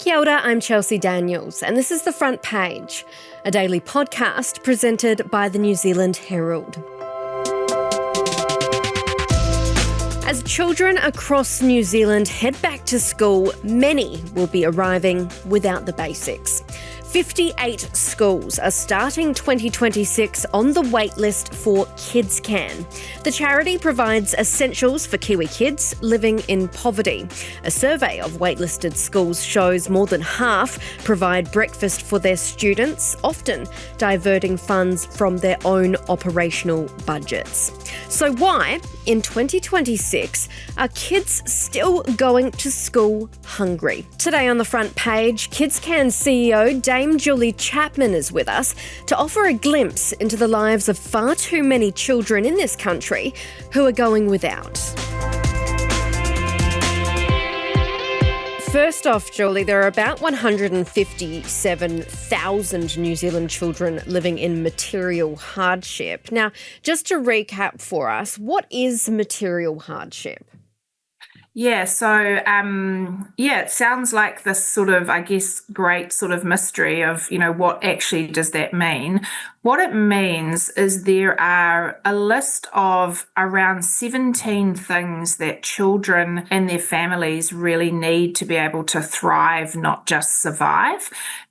Kia ora, I'm Chelsea Daniels, and this is The Front Page, a daily podcast presented by the New Zealand Herald. As children across New Zealand head back to school, many will be arriving without the basics. 58 schools are starting 2026 on the waitlist for KidsCan. The charity provides essentials for Kiwi kids living in poverty. A survey of waitlisted schools shows more than half provide breakfast for their students, often diverting funds from their own operational budgets. So why, in 2026, are kids still going to school hungry? Today on the front page, KidsCan CEO Dame Chapman is with us to offer a glimpse into the lives of far too many children in this country who are going without. First off, Julie, there are about 157,000 New Zealand children living in material hardship. Now, just to recap for us, what is material hardship? Yeah, so it sounds like this sort of, I guess, great sort of mystery of, what actually does that mean? What it means is there are a list of around 17 things that children and their families really need to be able to thrive, not just survive.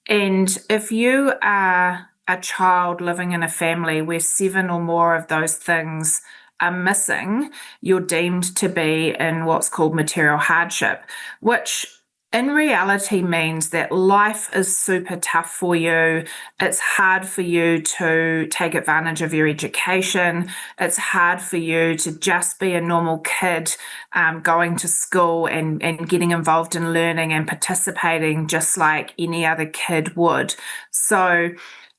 And if you are a child living in a family where 7 or more of those things are missing, you're deemed to be in what's called material hardship, which in reality means that life is super tough for you. It's hard for you to take advantage of your education. It's hard for you to just be a normal kid, going to school and getting involved in learning and participating just like any other kid would. So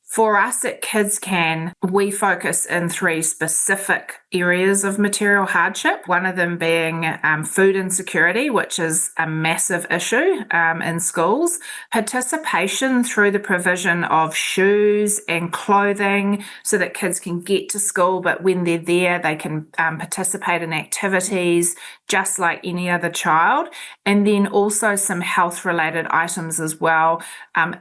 for us at KidsCan, we focus in 3 specific areas of material hardship, one of them being food insecurity, which is a massive issue in schools, participation through the provision of shoes and clothing so that kids can get to school, but when they're there, they can participate in activities just like any other child, and then also some health-related items as well,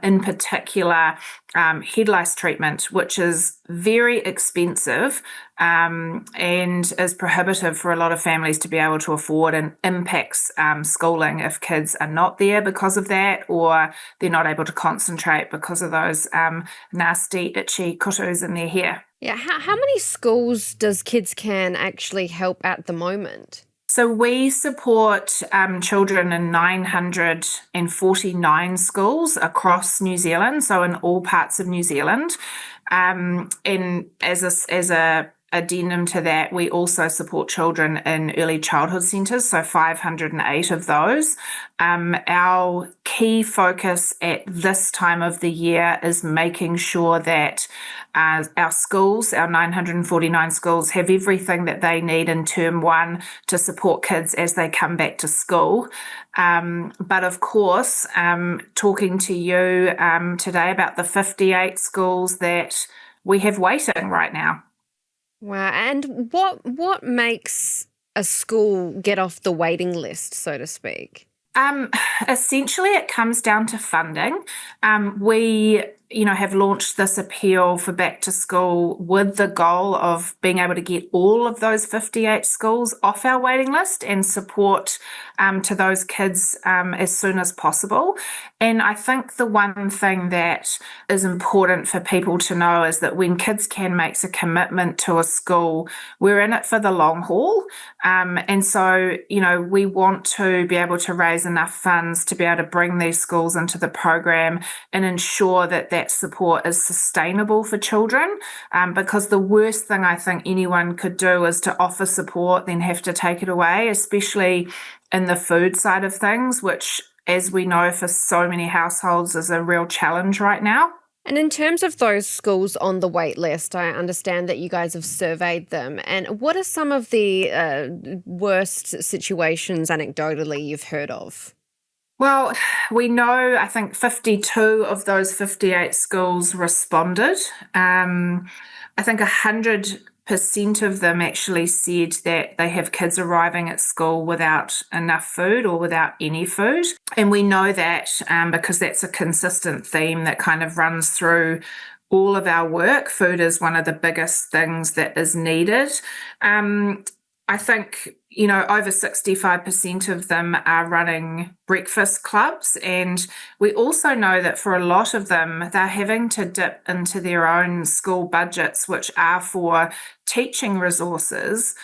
in particular, head lice treatment, which is very expensive and is prohibitive for a lot of families to be able to afford, and impacts schooling if kids are not there because of that, or they're not able to concentrate because of those nasty, itchy kutus in their hair. Yeah, how many schools does KidsCan actually help at the moment? So we support children in 949 schools across New Zealand, so in all parts of New Zealand. And as a addendum to that, we also support children in early childhood centres, so 508 of those. Our key focus at this time of the year is making sure that our schools, our 949 schools, have everything that they need in term 1 to support kids as they come back to school. But of course, talking to you today about the 58 schools that we have waiting right now. Wow. And what makes a school get off the waiting list, so to speak? Essentially, it comes down to funding. We have launched this appeal for back to school with the goal of being able to get all of those 58 schools off our waiting list and support to those kids as soon as possible. And I think the one thing that is important for people to know is that when KidsCan makes a commitment to a school, we're in it for the long haul. And so, we want to be able to raise enough funds to be able to bring these schools into the program and ensure that support is sustainable for children, because the worst thing I think anyone could do is to offer support, then have to take it away, especially in the food side of things, which, as we know, for so many households is a real challenge right now. And in terms of those schools on the wait list, I understand that you guys have surveyed them. And what are some of the worst situations anecdotally you've heard of? Well, we know, I think 52 of those 58 schools responded. I think 100 percent of them actually said that they have kids arriving at school without enough food or without any food. And we know that because that's a consistent theme that kind of runs through all of our work. Food is one of the biggest things that is needed. I think, over 65% of them are running breakfast clubs. And we also know that for a lot of them, they're having to dip into their own school budgets, which are for teaching resources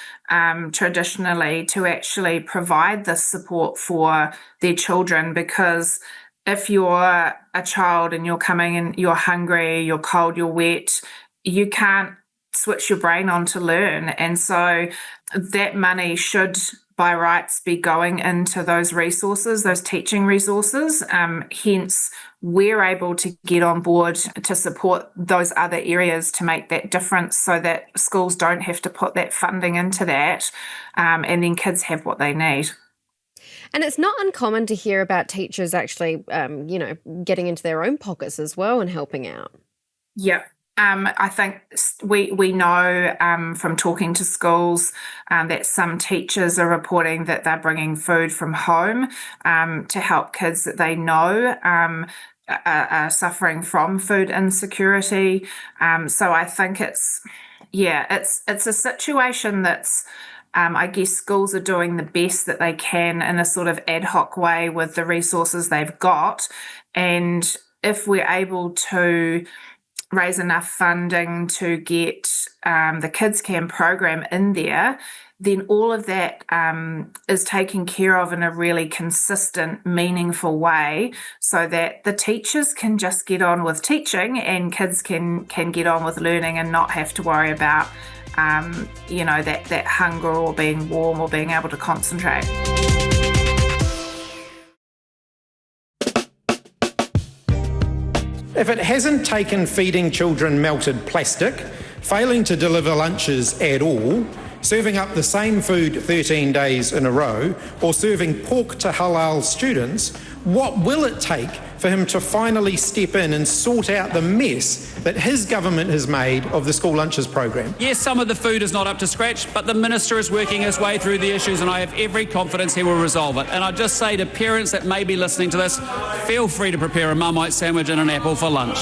traditionally, to actually provide this support for their children. Because if you're a child and you're coming and you're hungry, you're cold, you're wet, you can't switch your brain on to learn. And so that money should by rights be going into those resources, those teaching resources. Hence, we're able to get on board to support those other areas to make that difference, so that schools don't have to put that funding into that, and then kids have what they need. And it's not uncommon to hear about teachers actually, getting into their own pockets as well and helping out. Yeah. I think we know from talking to schools that some teachers are reporting that they're bringing food from home to help kids that they know are suffering from food insecurity. So I think it's a situation that's, I guess schools are doing the best that they can in a sort of ad hoc way with the resources they've got. And if we're able to raise enough funding to get the KidsCan program in there, then all of that is taken care of in a really consistent, meaningful way, so that the teachers can just get on with teaching and kids can get on with learning and not have to worry about that hunger or being warm or being able to concentrate. If it hasn't taken feeding children melted plastic, failing to deliver lunches at all, serving up the same food 13 days in a row, or serving pork to halal students, what will it take for him to finally step in and sort out the mess that his government has made of the school lunches program? Yes, some of the food is not up to scratch, but the Minister is working his way through the issues, and I have every confidence he will resolve it. And I just say to parents that may be listening to this, feel free to prepare a Marmite sandwich and an apple for lunch.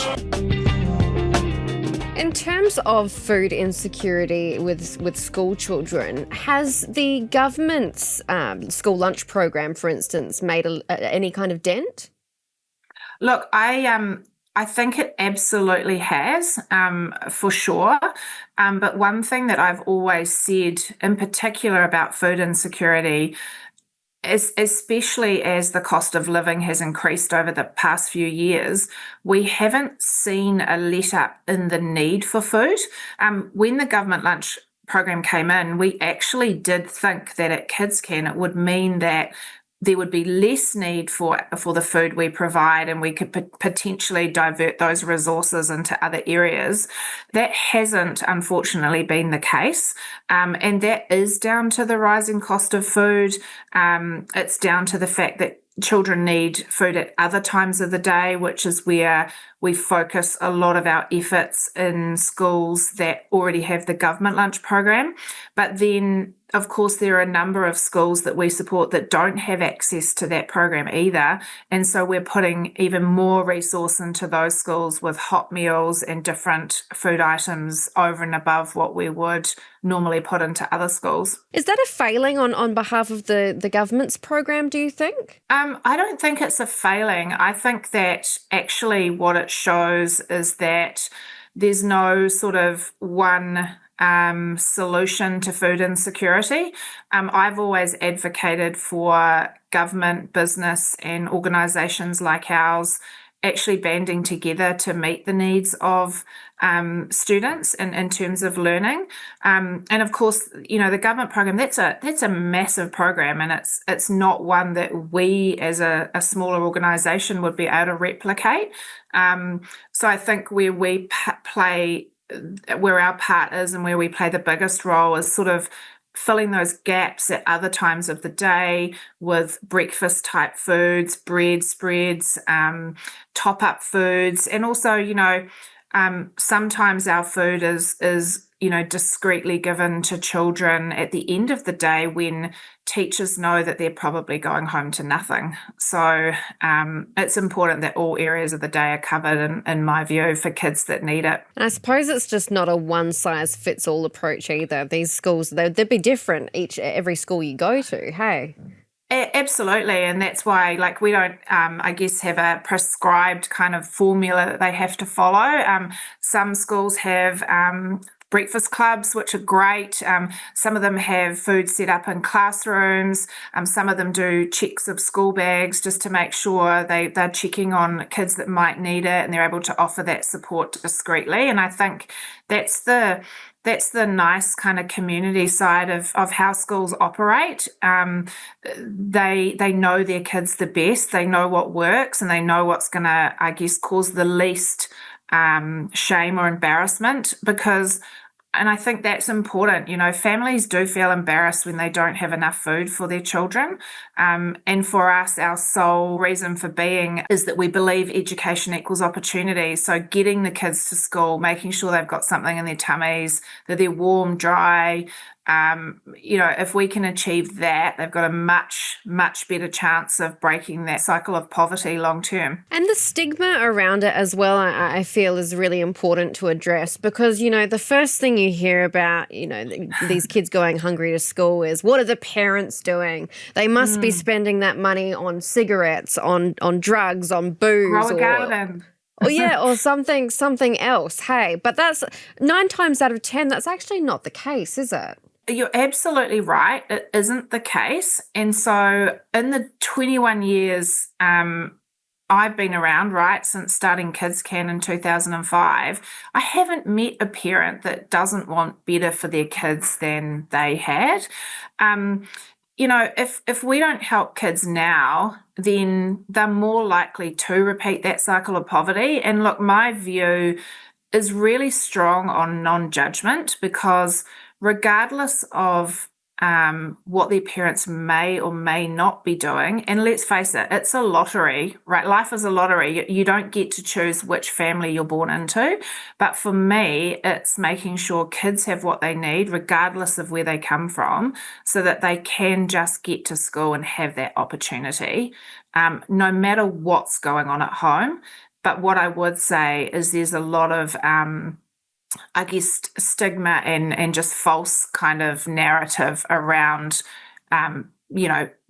In terms of food insecurity with school children, has the government's school lunch program, for instance, made any kind of dent? Look, I think it absolutely has, for sure. But one thing that I've always said, in particular about food insecurity, especially as the cost of living has increased over the past few years, we haven't seen a let-up in the need for food. When the government lunch program came in, we actually did think that at KidsCan it would mean that there would be less need for the food we provide, and we could potentially divert those resources into other areas. That hasn't, unfortunately, been the case. And that is down to the rising cost of food. It's down to the fact that children need food at other times of the day, which is where we focus a lot of our efforts in schools that already have the government lunch program. But then, of course, there are a number of schools that we support that don't have access to that program either. And so we're putting even more resource into those schools with hot meals and different food items over and above what we would normally put into other schools. Is that a failing on behalf of the government's program, do you think? I don't think it's a failing. I think that actually what it shows is that there's no sort of one solution to food insecurity. I've always advocated for government, business and organisations like ours actually banding together to meet the needs of students in terms of learning. And of course, the government program, that's a massive program, and it's not one that we as a smaller organisation would be able to replicate. So I think where our part is and where we play the biggest role is sort of filling those gaps at other times of the day with breakfast type foods, bread spreads, top up foods. And also, sometimes our food is discreetly given to children at the end of the day when teachers know that they're probably going home to nothing. So it's important that all areas of the day are covered, in my view, for kids that need it. And I suppose it's just not a one-size-fits-all approach either. These schools, they'd be different every school you go to, hey? Absolutely, and that's why, we don't, I guess, have a prescribed kind of formula that they have to follow. Some schools have breakfast clubs, which are great. Some of them have food set up in classrooms. Some of them do checks of school bags just to make sure they're checking on kids that might need it, and they're able to offer that support discreetly. And I think that's the nice kind of community side of how schools operate. They know their kids the best. They know what works, and they know what's going to, I guess, cause the least shame or embarrassment, and I think that's important. Families do feel embarrassed when they don't have enough food for their children. And for us, our sole reason for being is that we believe education equals opportunity. So getting the kids to school, making sure they've got something in their tummies, that they're warm, dry. If we can achieve that, they've got a much, much better chance of breaking that cycle of poverty long term. And the stigma around it as well, I feel, is really important to address because, the first thing you hear about, these kids going hungry to school is, what are the parents doing? They must be spending that money on cigarettes, on drugs, on booze. Grow a garden. or something else. Hey, but that's 9 times out of 10, that's actually not the case, is it? You're absolutely right. It isn't the case. And so in the 21 years I've been around, right, since starting KidsCan in 2005, I haven't met a parent that doesn't want better for their kids than they had. If we don't help kids now, then they're more likely to repeat that cycle of poverty. And look, my view is really strong on non-judgment, because regardless of what their parents may or may not be doing, and let's face it, it's a lottery, right? Life is a lottery. You don't get to choose which family you're born into. But for me, it's making sure kids have what they need, regardless of where they come from, so that they can just get to school and have that opportunity, no matter what's going on at home. But what I would say is there's a lot of I guess, stigma and just false kind of narrative around,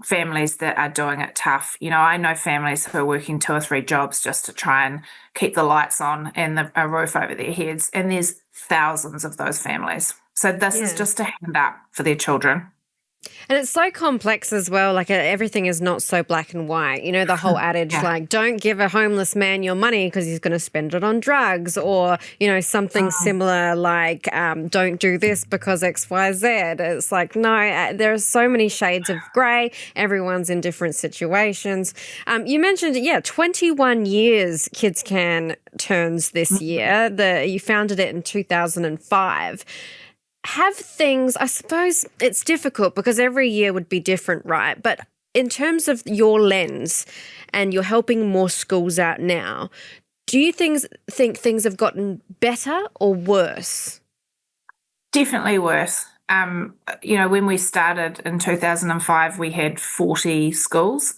families that are doing it tough. I know families who are working 2 or 3 jobs just to try and keep the lights on and a roof over their heads. And there's thousands of those families. So this is just a hand up for their children. And it's so complex as well. Like everything is not so black and white. The whole adage, don't give a homeless man your money because he's going to spend it on drugs, or, something similar like don't do this because X, Y, Z. It's like, no, there are so many shades of grey. Everyone's in different situations. You mentioned, 21 years KidsCan turns this year. You founded it in 2005. Have things, I suppose it's difficult because every year would be different, right? But in terms of your lens, and you're helping more schools out now, do you think things have gotten better or worse? Definitely worse. When we started in 2005, we had 40 schools,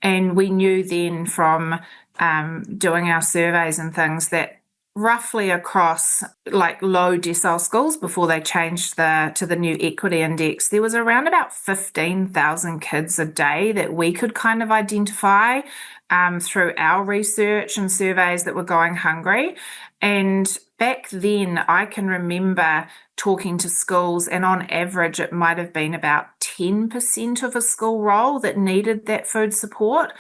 and we knew then from doing our surveys and things that roughly across low decile schools, before they changed to the new equity index, there was around about 15,000 kids a day that we could kind of identify through our research and surveys that were going hungry. And back then, I can remember talking to schools, and on average, it might have been about 10% of a school roll that needed that food support.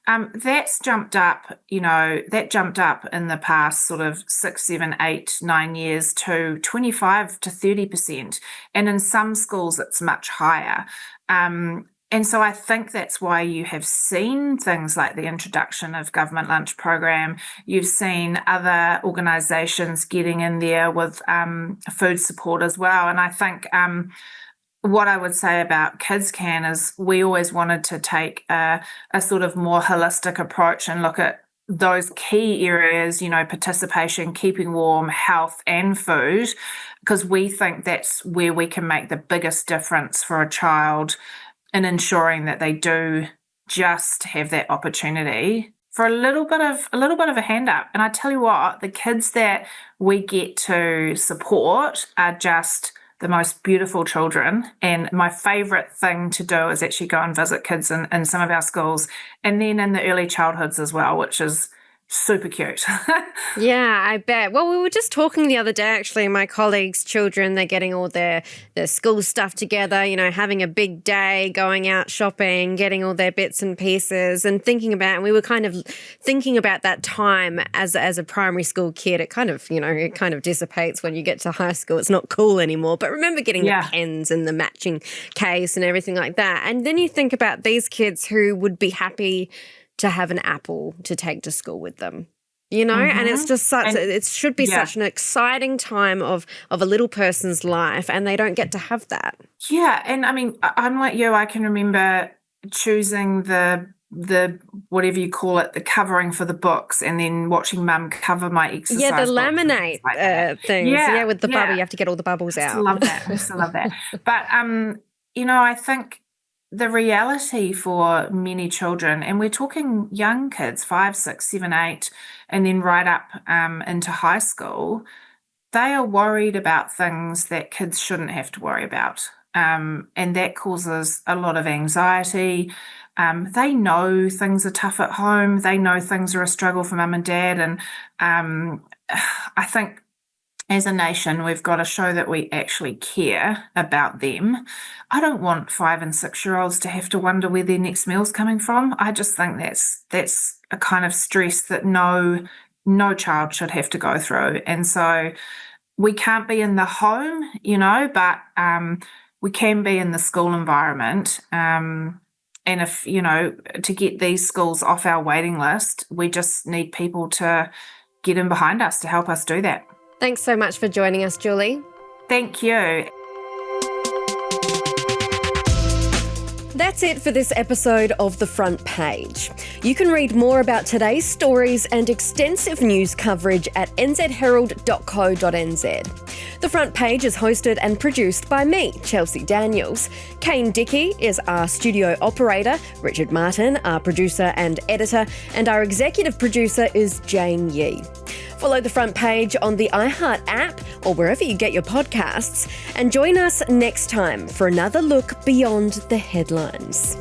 That's jumped up, that jumped up in the past sort of 6, 7, 8, 9 years to 25 to 30%. And in some schools, it's much higher. And so I think that's why you have seen things like the introduction of government lunch program. You've seen other organisations getting in there with food support as well. And I think what I would say about KidsCan is we always wanted to take a sort of more holistic approach and look at those key areas, participation, keeping warm, health and food, because we think that's where we can make the biggest difference for a child in ensuring that they do just have that opportunity for a little bit of a hand up. And I tell you what, the kids that we get to support are just the most beautiful children. And my favourite thing to do is actually go and visit kids in some of our schools, and then in the early childhoods as well, which is super cute. Yeah, I bet. Well, we were just talking the other day, actually, my colleagues' children, they're getting all their school stuff together, having a big day, going out shopping, getting all their bits and pieces, and and we were kind of thinking about that time as a primary school kid. It kind of dissipates when you get to high school. It's not cool anymore. But remember getting the pens and the matching case and everything like that. And then you think about these kids who would be happy to have an apple to take to school with them, and it's just it should be such an exciting time of a little person's life, and they don't get to have that. Yeah. And I mean, I'm like you, I can remember choosing the whatever you call it, the covering for the books, and then watching Mum cover my exercise. Yeah, the books laminate things. Yeah, with the bubble, you have to get all the bubbles out. I love that. I still love that. But I think the reality for many children, and we're talking young kids, 5, 6, 7, 8, and then right up into high school, they are worried about things that kids shouldn't have to worry about. And that causes a lot of anxiety. They know things are tough at home. They know things are a struggle for mum and dad. And I think as a nation, we've got to show that we actually care about them. I don't want 5 and 6-year-olds to have to wonder where their next meal's coming from. I just think that's a kind of stress that no child should have to go through. And so we can't be in the home, but we can be in the school environment. And if, to get these schools off our waiting list, we just need people to get in behind us to help us do that. Thanks so much for joining us, Julie. Thank you. That's it for this episode of The Front Page. You can read more about today's stories and extensive news coverage at nzherald.co.nz. The Front Page is hosted and produced by me, Chelsea Daniels. Kane Dickey is our studio operator, Richard Martin, our producer and editor, and our executive producer is Jane Yee. Follow The Front Page on the iHeart app or wherever you get your podcasts, and join us next time for another look beyond the headlines.